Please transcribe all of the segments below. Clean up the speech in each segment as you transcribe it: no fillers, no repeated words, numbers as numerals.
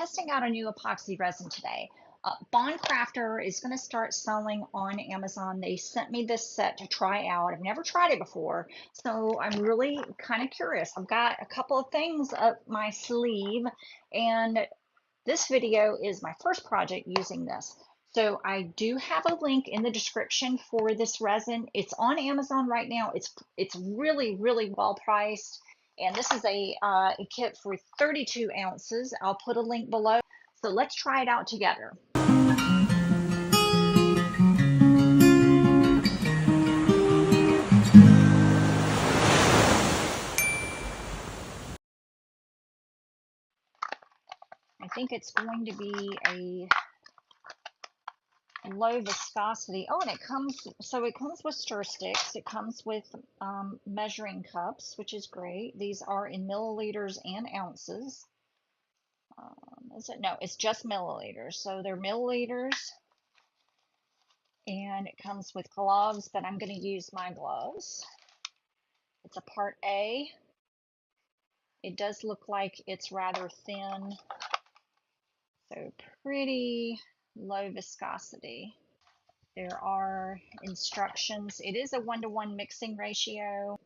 testing out a new epoxy resin today. CRAFTOR is going to start selling on Amazon. They sent me this set to try out. I've never tried it before, so I'm really kind of curious. I've got a couple of things up my sleeve, and this video is my first project using this. So I do have a link in the description for this resin. It's on Amazon right now. It's really, really well priced. And this is a kit for 32 ounces. I'll put a link below. So let's try it out together. I think it's going to be a low viscosity. Oh, and it comes with stir sticks. It comes with measuring cups, which is great. These are in milliliters and ounces. Is it? No, it's just milliliters. So they're milliliters, and it comes with gloves, but I'm going to use my gloves. It's a part A. It does look like it's rather thin, so pretty low viscosity. There are instructions. It is a 1-to-1 mixing ratio.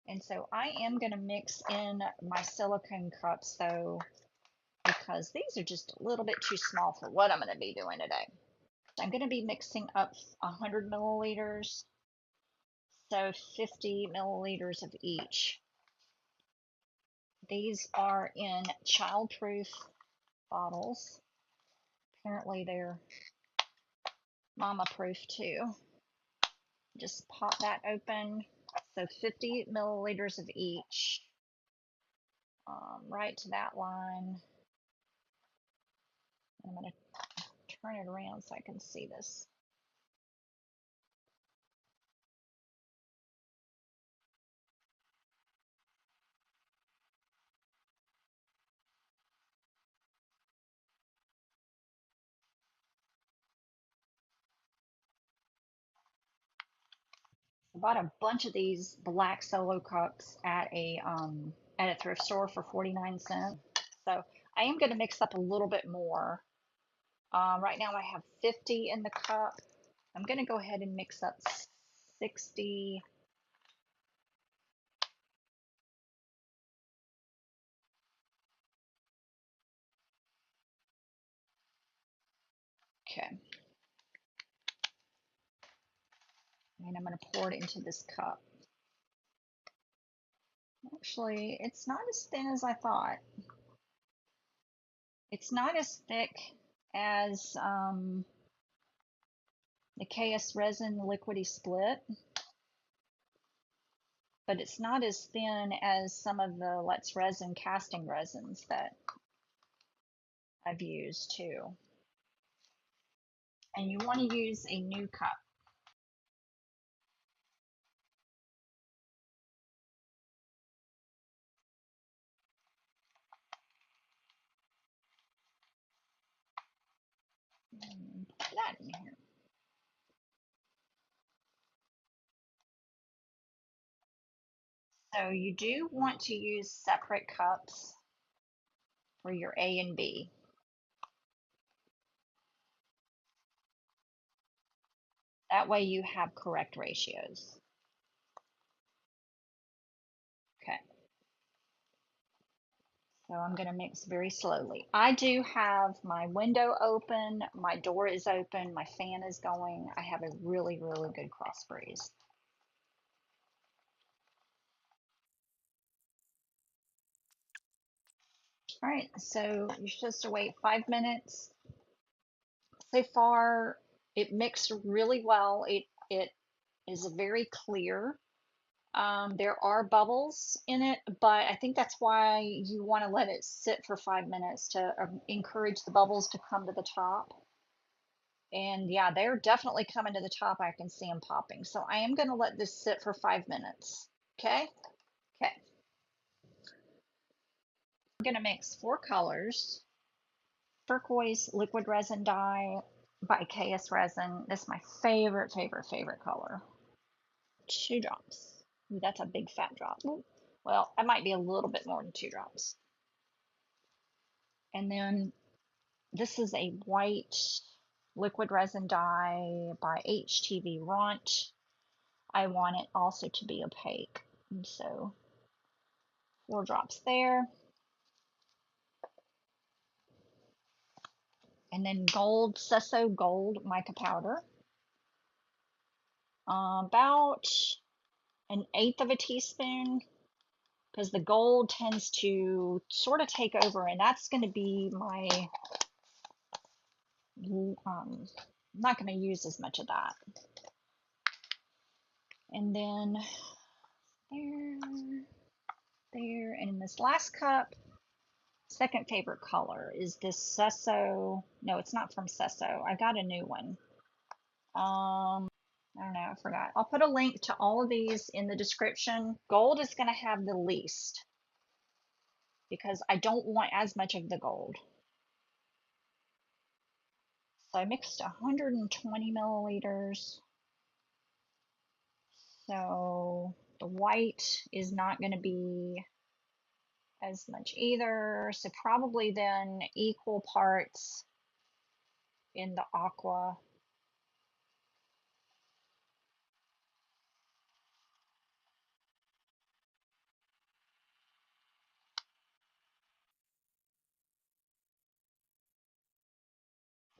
And so I am going to mix in my silicone cups though, because these are just a little bit too small for what I'm going to be doing today. I'm going to be mixing up 100 milliliters, so 50 milliliters of each. These are in child-proof bottles. Apparently they're mama-proof too. Just pop that open. So 50 milliliters of each, right to that line. I'm going to turn it around so I can see this. I bought a bunch of these black solo cups at a thrift store for 49 cents. So I am going to mix up a little bit more. Right now I have 50 in the cup. I'm going to go ahead and mix up 60. Okay. And I'm going to pour it into this cup. Actually, it's not as thin as I thought. It's not as thick as the KSRESIN liquidy split, but it's not as thin as some of the Let's Resin casting resins that I've used too. And you want to use a new cup. And put that in here. So you do want to use separate cups for your A and B. That way you have correct ratios. Okay. So I'm going to mix very slowly. I do have my window open, my door is open, my fan is going. I have a really, really good cross breeze. All right, so you're supposed to wait 5 minutes. So far, it mixed really well. It is very clear. There are bubbles in it, but I think that's why you want to let it sit for 5 minutes to encourage the bubbles to come to the top. And yeah, they're definitely coming to the top. I can see them popping. So I am going to let this sit for 5 minutes. Okay? Okay. I'm going to mix 4 colors. Turquoise liquid resin dye by KSRESIN. This is my favorite, favorite, favorite color. 2 drops. Ooh, that's a big fat drop. Ooh. Well, that might be a little bit more than 2 drops. And then This is a white liquid resin dye by HTV Ront. I want it also to be opaque. And so 4 drops there. And then gold, Sesso Gold mica powder. About 1/8 of a teaspoon, because the gold tends to sort of take over, and that's going to be my, I'm not going to use as much of that. And then there, and in this last cup, second favorite color is this Sesso. No, it's not from Sesso. I got a new one. I don't know, I forgot. I'll put a link to all of these in the description. Gold is going to have the least because I don't want as much of the gold. So I mixed 120 milliliters. So the white is not going to be as much either. So probably then equal parts in the aqua.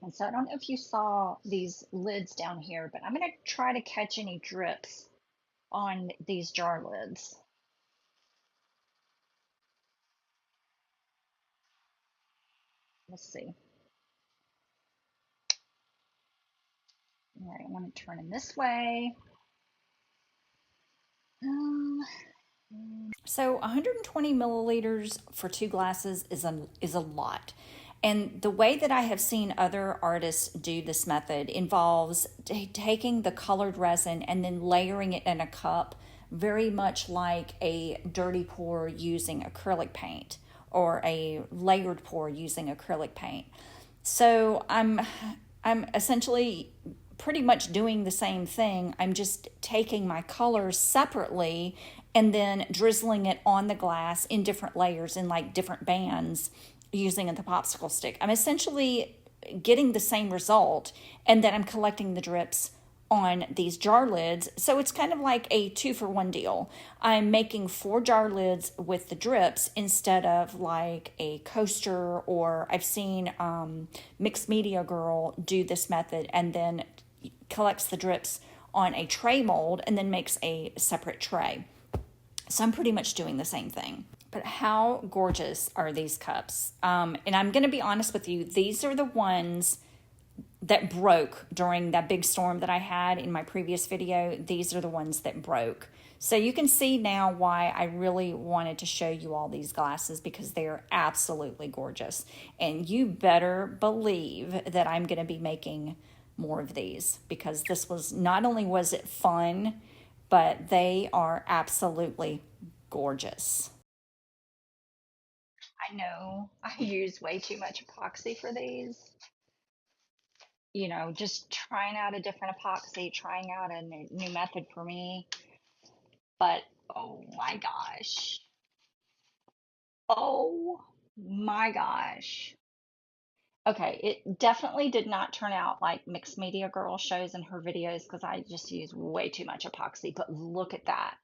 And so I don't know if you saw these lids down here, but I'm going to try to catch any drips on these jar lids. Let's see. All right, I want to turn them this way. So 120 milliliters for 2 glasses is a lot. And the way that I have seen other artists do this method involves taking the colored resin and then layering it in a cup, very much like a dirty pour using acrylic paint or a layered pour using acrylic paint. So I'm essentially pretty much doing the same thing. I'm just taking my colors separately and then drizzling it on the glass in different layers in like different bands using the popsicle stick. I'm essentially getting the same result, and then I'm collecting the drips on these jar lids. So it's kind of like a 2-for-1 deal. I'm making 4 jar lids with the drips instead of like a coaster, or I've seen Mixed Media Girl do this method and then collects the drips on a tray mold and then makes a separate tray. So I'm pretty much doing the same thing. But how gorgeous are these cups? And I'm going to be honest with you, these are the ones that broke during that big storm that I had in my previous video. These are the ones that broke. So you can see now why I really wanted to show you all these glasses, because they're absolutely gorgeous. And you better believe that I'm going to be making more of these, because this was, not only was it fun, but they are absolutely gorgeous. I know I use way too much epoxy for these. You know, just trying out a different epoxy, trying out a new method for me. But oh my gosh. Oh my gosh. Okay, it definitely did not turn out like Mixed Media Girl shows in her videos, because I just use way too much epoxy. But look at that.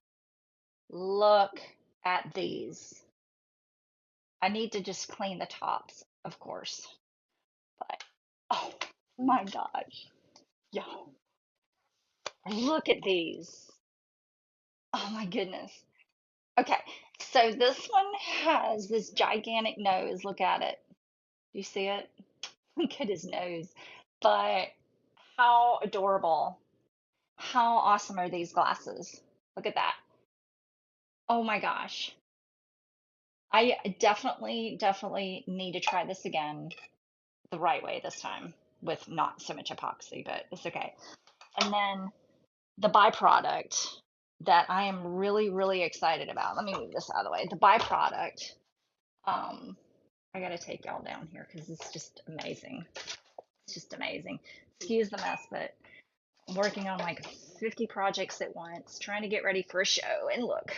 Look at these. I need to just clean the tops, of course. But oh my gosh. Yo, look at these. Oh my goodness. Okay, so this one has this gigantic nose. Look at it. You see it? Look at his nose. But how adorable. How awesome are these glasses? Look at that. Oh my gosh. I definitely need to try this again the right way this time with not so much epoxy, but it's okay. And then the byproduct that I am really excited about. Let me move this out of the way. The byproduct, I gotta take y'all down here because it's just amazing. It's just amazing. Excuse the mess, but I'm working on like 50 projects at once, trying to get ready for a show. And look.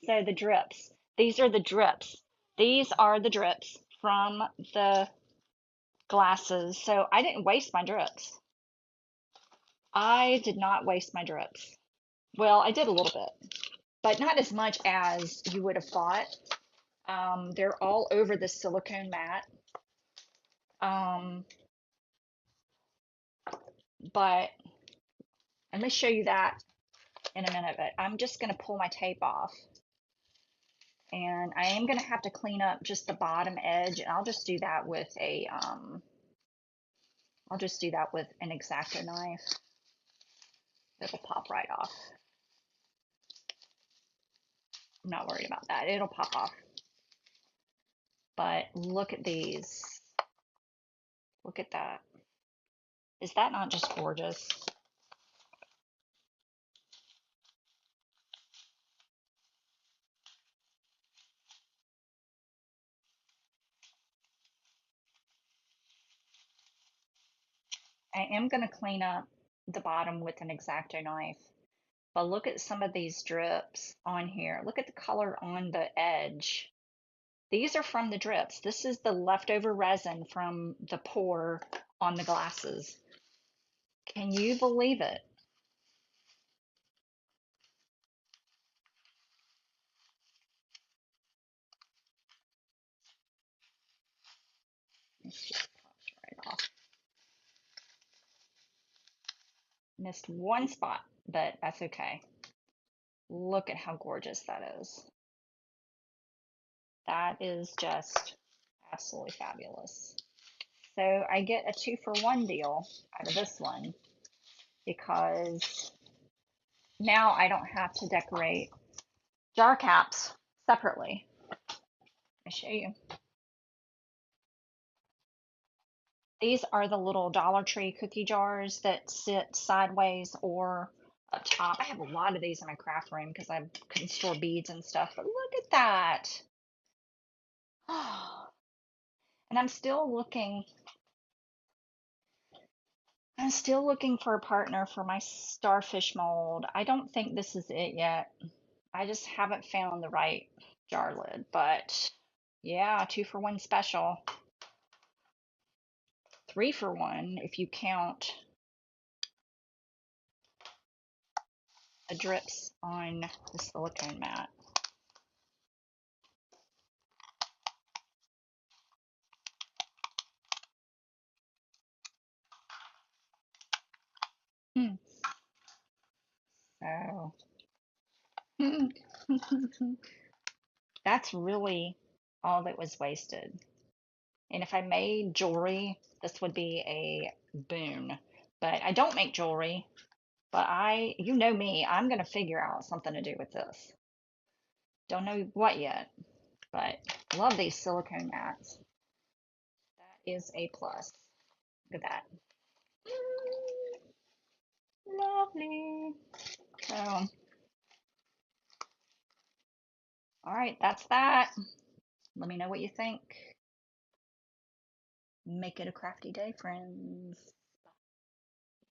So the drips. These are the drips. These are the drips from the glasses. So I didn't waste my drips. I did not waste my drips. Well, I did a little bit, but not as much as you would have thought. They're all over the silicone mat. Um, but I'm going to show you that in a minute, but I'm just going to pull my tape off. And I am going to have to clean up just the bottom edge, and I'll just do that with a, I'll just do that with an X-Acto knife. It'll pop right off. I'm not worried about that. It'll pop off. But look at these. Look at that. Is that not just gorgeous? I am going to clean up the bottom with an X-Acto knife. But look at some of these drips on here. Look at the color on the edge. These are from the drips. This is the leftover resin from the pour on the glasses. Can you believe it? This just pops right off. Missed one spot, but that's okay. Look at how gorgeous that is. That is just absolutely fabulous. So I get a 2-for-1 deal out of this one because now I don't have to decorate jar caps separately. I'll show you. These are the little Dollar Tree cookie jars that sit sideways or up top. I have a lot of these in my craft room because I can store beads and stuff, but look at that. And I'm still looking for a partner for my starfish mold. I don't think this is it yet. I just haven't found the right jar lid, but yeah, 2-for-1 special. 3-for-1 if you count the drips on the silicone mat. So that's really all that was wasted. And if I made jewelry, this would be a boon. But I don't make jewelry, but you know me, I'm going to figure out something to do with this. Don't know what yet, but love these silicone mats. That is a plus. Look at that. Lovely. So, all right, that's that. Let me know what you think. Make it a crafty day, friends.